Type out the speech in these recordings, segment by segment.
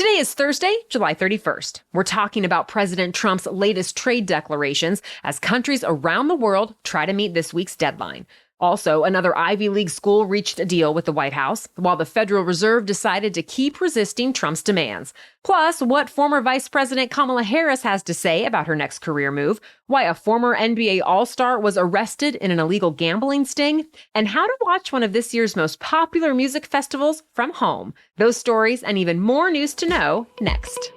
Today is Thursday, July 31st. We're talking about President Trump's latest trade declarations as countries around the world try to meet this week's deadline. Also, another Ivy League school reached a deal with the White House, while the Federal Reserve decided to keep resisting Trump's demands. Plus, what former Vice President Kamala Harris has to say about her next career move, why a former NBA All-Star was arrested in an illegal gambling sting, and how to watch one of this year's most popular music festivals from home. Those stories and even more news to know next.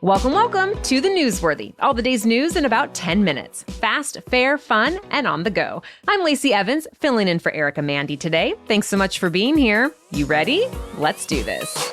Welcome to The Newsworthy. All the day's news in about 10 minutes. Fast, fair, fun, and on the go. I'm Lacey Evans, filling in for Erica Mandy today. Thanks so much for being here. You ready? Let's do this.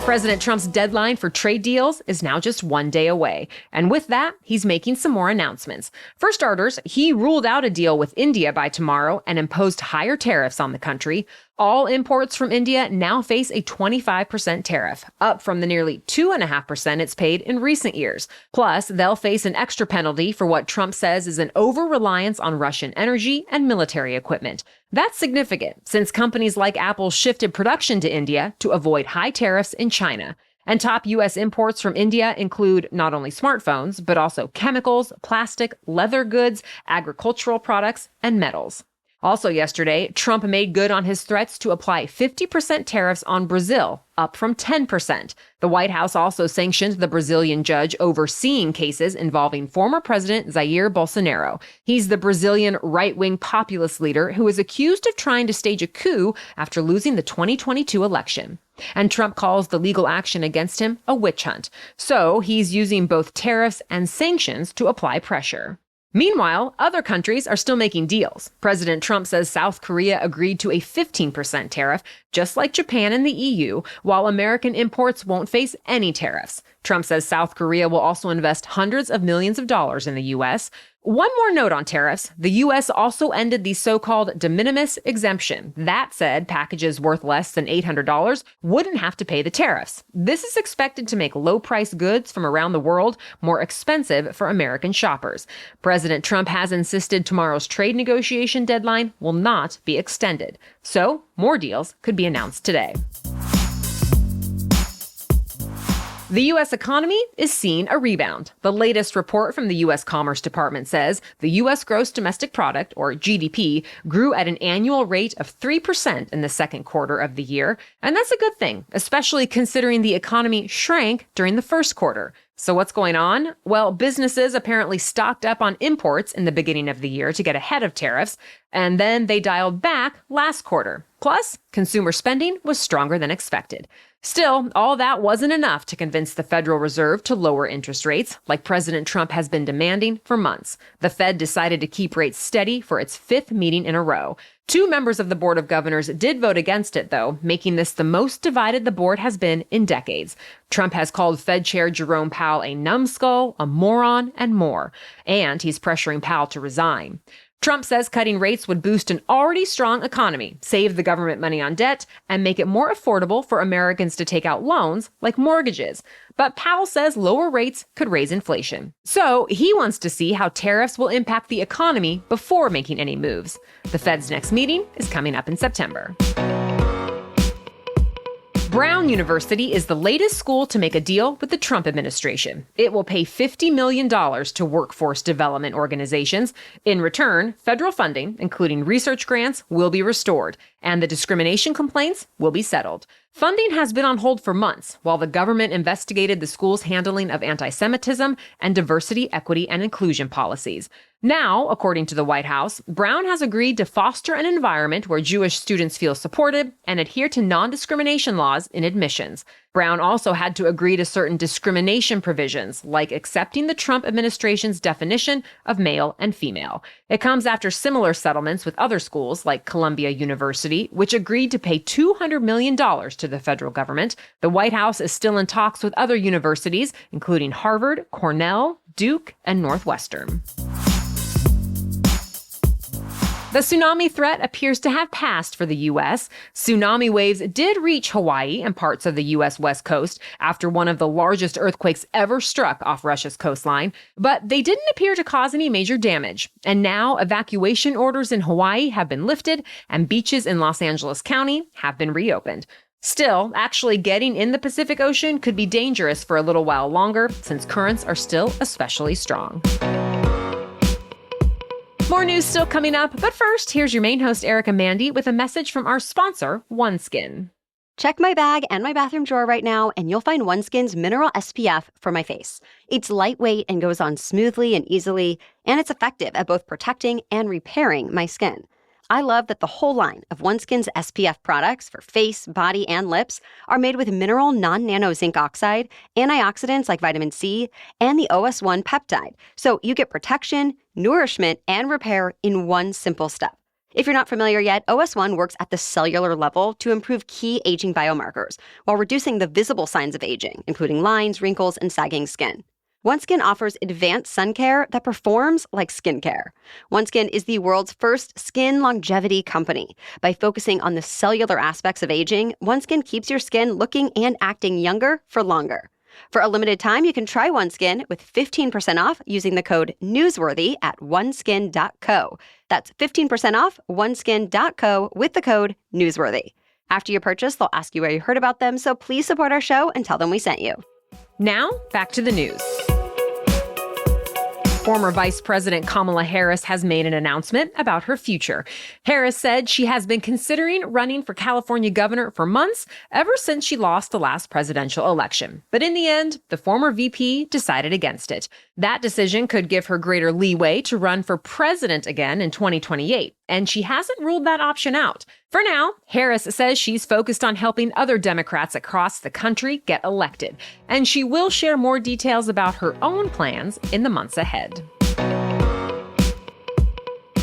President Trump's deadline for trade deals is now just one day away. And with that, he's making some more announcements. For starters, he ruled out a deal with India by tomorrow and imposed higher tariffs on the country. All imports from India now face a 25% tariff, up from the nearly 2.5% it's paid in recent years. Plus, they'll face an extra penalty for what Trump says is an over-reliance on Russian energy and military equipment. That's significant, since companies like Apple shifted production to India to avoid high tariffs in China. And top U.S. imports from India include not only smartphones, but also chemicals, plastic, leather goods, agricultural products, and metals. Also yesterday, Trump made good on his threats to apply 50% tariffs on Brazil, up from 10%. The White House also sanctioned the Brazilian judge overseeing cases involving former President Jair Bolsonaro. He's the Brazilian right-wing populist leader who is accused of trying to stage a coup after losing the 2022 election. And Trump calls the legal action against him a witch hunt. So he's using both tariffs and sanctions to apply pressure. Meanwhile, other countries are still making deals. President Trump says South Korea agreed to a 15% tariff, just like Japan and the EU, while American imports won't face any tariffs. Trump says South Korea will also invest hundreds of millions of dollars in the U.S. One more note on tariffs. The U.S. also ended the so-called de minimis exemption. That said, packages worth less than $800 wouldn't have to pay the tariffs. This is expected to make low-price goods from around the world more expensive for American shoppers. President Trump has insisted tomorrow's trade negotiation deadline will not be extended. So, more deals could be announced today. The U.S. economy is seeing a rebound. The latest report from the U.S. Commerce Department says the U.S. gross domestic product, or GDP, grew at an annual rate of 3% in the second quarter of the year. And that's a good thing, especially considering the economy shrank during the first quarter. So what's going on? Well, businesses apparently stocked up on imports in the beginning of the year to get ahead of tariffs, and then they dialed back last quarter. Plus, consumer spending was stronger than expected. Still, all that wasn't enough to convince the Federal Reserve to lower interest rates, like President Trump has been demanding for months. The Fed decided to keep rates steady for its fifth meeting in a row. 2 members of the Board of Governors did vote against it, though, making this the most divided the board has been in decades. Trump has called Fed Chair Jerome Powell a numbskull, a moron, and more. And he's pressuring Powell to resign. Trump says cutting rates would boost an already strong economy, save the government money on debt, and make it more affordable for Americans to take out loans like mortgages. But Powell says lower rates could raise inflation. So he wants to see how tariffs will impact the economy before making any moves. The Fed's next meeting is coming up in September. Brown University is the latest school to make a deal with the Trump administration. It will pay $50 million to workforce development organizations. In return, federal funding, including research grants, will be restored, and the discrimination complaints will be settled. Funding has been on hold for months while the government investigated the school's handling of anti-Semitism and diversity, equity, and inclusion policies. Now, according to the White House, Brown has agreed to foster an environment where Jewish students feel supported and adhere to non-discrimination laws in admissions. Brown also had to agree to certain discrimination provisions, like accepting the Trump administration's definition of male and female. It comes after similar settlements with other schools, like Columbia University, which agreed to pay $200 million to the federal government. The White House is still in talks with other universities, including Harvard, Cornell, Duke, and Northwestern. The tsunami threat appears to have passed for the U.S. Tsunami waves did reach Hawaii and parts of the U.S. West Coast after one of the largest earthquakes ever struck off Russia's coastline, but they didn't appear to cause any major damage. And now evacuation orders in Hawaii have been lifted and beaches in Los Angeles County have been reopened. Still, actually getting in the Pacific Ocean could be dangerous for a little while longer since currents are still especially strong. More news still coming up, but first, here's your main host, Erica Mandy, with a message from our sponsor, OneSkin. Check my bag and my bathroom drawer right now, and you'll find OneSkin's Mineral SPF for my face. It's lightweight and goes on smoothly and easily, and it's effective at both protecting and repairing my skin. I love that the whole line of OneSkin's SPF products for face, body, and lips are made with mineral non-nano zinc oxide, antioxidants like vitamin C, and the OS1 peptide. So you get protection, nourishment, and repair in one simple step. If you're not familiar yet, OS1 works at the cellular level to improve key aging biomarkers while reducing the visible signs of aging, including lines, wrinkles, and sagging skin. OneSkin offers advanced sun care that performs like skincare. OneSkin is the world's first skin longevity company. By focusing on the cellular aspects of aging, OneSkin keeps your skin looking and acting younger for longer. For a limited time, you can try OneSkin with 15% off using the code NEWSWORTHY at oneskin.co. That's 15% off oneskin.co with the code NEWSWORTHY. After you purchase, they'll ask you where you heard about them, so please support our show and tell them we sent you. Now, back to the news. Former Vice President Kamala Harris has made an announcement about her future. Harris said she has been considering running for California governor for months, ever since she lost the last presidential election. But in the end, the former VP decided against it. That decision could give her greater leeway to run for president again in 2028, and she hasn't ruled that option out. For now, Harris says she's focused on helping other Democrats across the country get elected, and she will share more details about her own plans in the months ahead.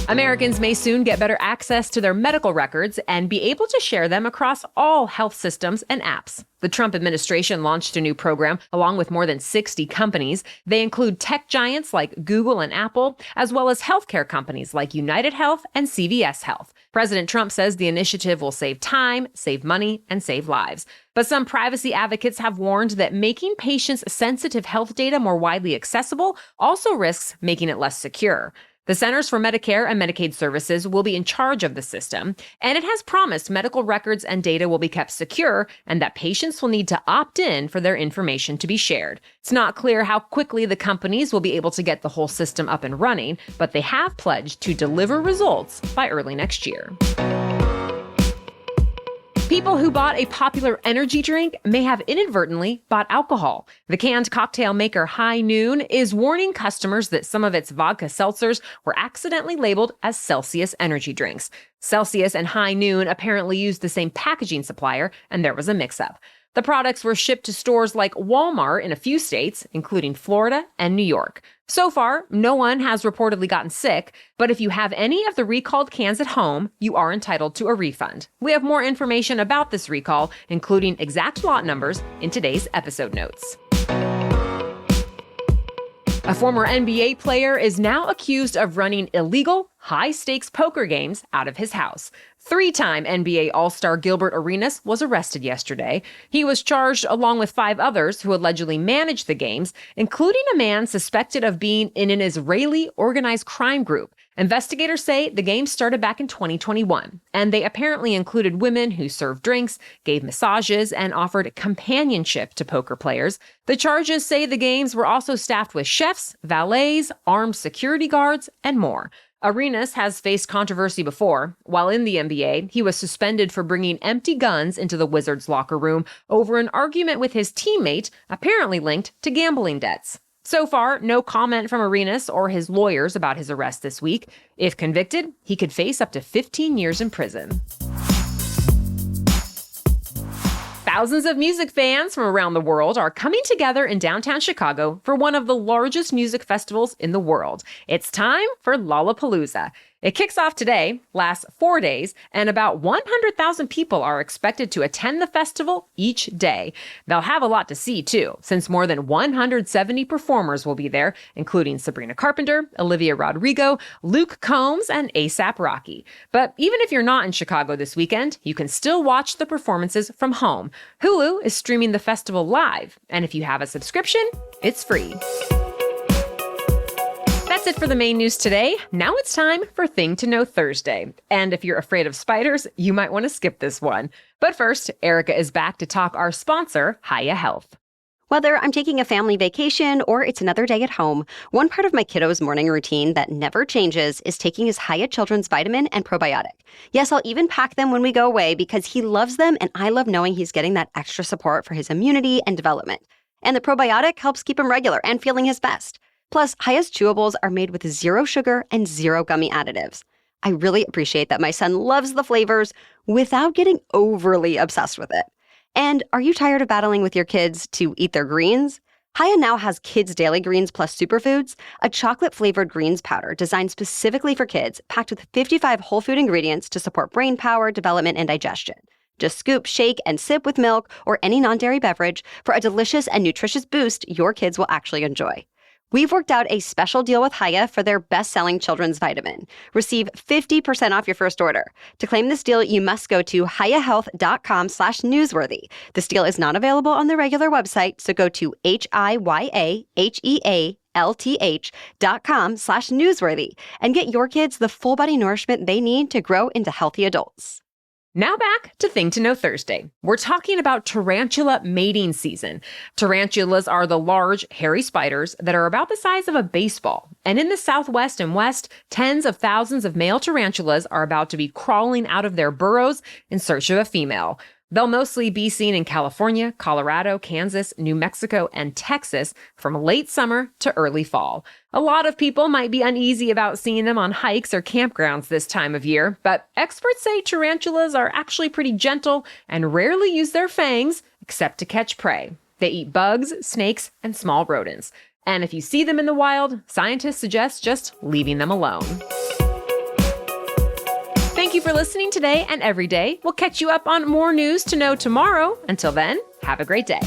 Americans may soon get better access to their medical records and be able to share them across all health systems and apps. The Trump administration launched a new program along with more than 60 companies. They include tech giants like Google and Apple, as well as healthcare companies like United Health and CVS Health. President Trump says the initiative will save time, save money, and save lives. But some privacy advocates have warned that making patients' sensitive health data more widely accessible also risks making it less secure. The Centers for Medicare and Medicaid Services will be in charge of the system, and it has promised medical records and data will be kept secure and that patients will need to opt in for their information to be shared. It's not clear how quickly the companies will be able to get the whole system up and running, but they have pledged to deliver results by early next year. People who bought a popular energy drink may have inadvertently bought alcohol. The canned cocktail maker High Noon is warning customers that some of its vodka seltzers were accidentally labeled as Celsius energy drinks. Celsius and High Noon apparently used the same packaging supplier, and there was a mix-up. The products were shipped to stores like Walmart in a few states, including Florida and New York. So far, no one has reportedly gotten sick, but if you have any of the recalled cans at home, you are entitled to a refund. We have more information about this recall, including exact lot numbers, in today's episode notes. A former NBA player is now accused of running illegal, high-stakes poker games out of his house. Three-time NBA All-Star Gilbert Arenas was arrested yesterday. He was charged along with 5 others who allegedly managed the games, including a man suspected of being in an Israeli organized crime group. Investigators say the games started back in 2021, and they apparently included women who served drinks, gave massages, and offered companionship to poker players. The charges say the games were also staffed with chefs, valets, armed security guards, and more. Arenas has faced controversy before. While in the NBA, he was suspended for bringing empty guns into the Wizards' locker room over an argument with his teammate, apparently linked to gambling debts. So far, no comment from Arenas or his lawyers about his arrest this week. If convicted, he could face up to 15 years in prison. Thousands of music fans from around the world are coming together in downtown Chicago for one of the largest music festivals in the world. It's time for Lollapalooza. It kicks off today, lasts 4 days, and about 100,000 people are expected to attend the festival each day. They'll have a lot to see, too, since more than 170 performers will be there, including Sabrina Carpenter, Olivia Rodrigo, Luke Combs, and A$AP Rocky. But even if you're not in Chicago this weekend, you can still watch the performances from home. Hulu is streaming the festival live, and if you have a subscription, it's free. That's it for the main news today. Now it's time for Thing to Know Thursday. And if you're afraid of spiders, you might want to skip this one. But first, Erica is back to talk our sponsor, Hiya Health. Whether I'm taking a family vacation or it's another day at home, one part of my kiddo's morning routine that never changes is taking his Hiya Children's vitamin and probiotic. Yes, I'll even pack them when we go away because he loves them and I love knowing he's getting that extra support for his immunity and development. And the probiotic helps keep him regular and feeling his best. Plus, Hiya's chewables are made with 0 sugar and 0 gummy additives. I really appreciate that my son loves the flavors without getting overly obsessed with it. And are you tired of battling with your kids to eat their greens? Hiya now has Kids Daily Greens Plus Superfoods, a chocolate-flavored greens powder designed specifically for kids, packed with 55 whole food ingredients to support brain power, development, and digestion. Just scoop, shake, and sip with milk or any non-dairy beverage for a delicious and nutritious boost your kids will actually enjoy. We've worked out a special deal with Hiya for their best-selling children's vitamin. Receive 50% off your first order. To claim this deal, you must go to hiyahealth.com/newsworthy. This deal is not available on the regular website, so go to hiyahealth.com/newsworthy and get your kids the full-body nourishment they need to grow into healthy adults. Now back to Thing to Know Thursday. We're talking about tarantula mating season. Tarantulas are the large, hairy spiders that are about the size of a baseball. And in the Southwest and West, tens of thousands of male tarantulas are about to be crawling out of their burrows in search of a female. They'll mostly be seen in California, Colorado, Kansas, New Mexico, and Texas from late summer to early fall. A lot of people might be uneasy about seeing them on hikes or campgrounds this time of year, but experts say tarantulas are actually pretty gentle and rarely use their fangs except to catch prey. They eat bugs, snakes, and small rodents. And if you see them in the wild, scientists suggest just leaving them alone. Thank you for listening today and every day. We'll catch you up on more news to know tomorrow. Until then, have a great day.